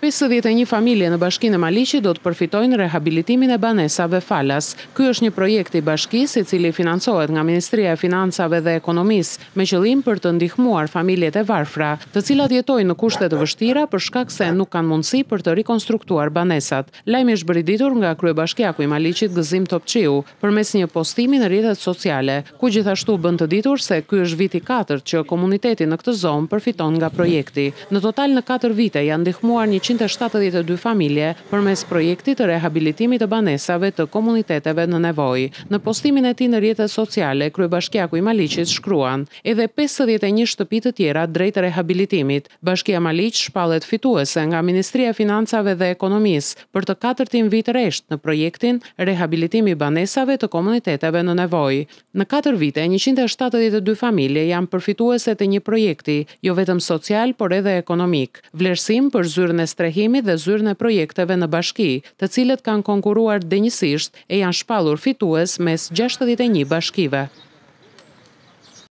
51 familje në Bashkinë e Maliqit do të përfitojnë rehabilitimin e banesave falas. Ky është një projekt i bashkisë i cili financohet nga Ministria e Financave dhe Ekonomisë me qëllim për të ndihmuar familjet e varfra, të cilat jetojnë në kushte të vështira për shkak se nuk kanë mundësi për të rikonstruktuar banesat. Lajmi është bërititur nga kryebashkiaku i Maliqit Gëzim Topçiu përmes një postimi në rrjetet sociale, ku gjithashtu bën të ditur se ky është viti 4 që komuniteti në këtë zonë përfiton nga projekti. Në total në 4 vite janë ndihmuar 172 familje përmes projektit të rehabilitimit të banesave të komuniteteve në nevojë. Në postimin e tij në rrjetet sociale, kryebashkiaku i Maliqit shkruan: edhe 51 shtëpi të tjera drejt rehabilitimit. Bashkia Maliq shpallet fituese nga Ministria e Financave dhe Ekonomisë për të 4 vit rresht në projektin rehabilitimi i banesave të komuniteteve në nevojë. Në 4 vite, 172 familje janë përfituese të një projekti, jo vetëm social, por edhe ekonomik. Vlerësim për zyrën e strehimit dhe zyrën e projekteve në bashki, të cilët kanë konkuruar denjësisht e janë shpallur fitues mes 61 bashkive.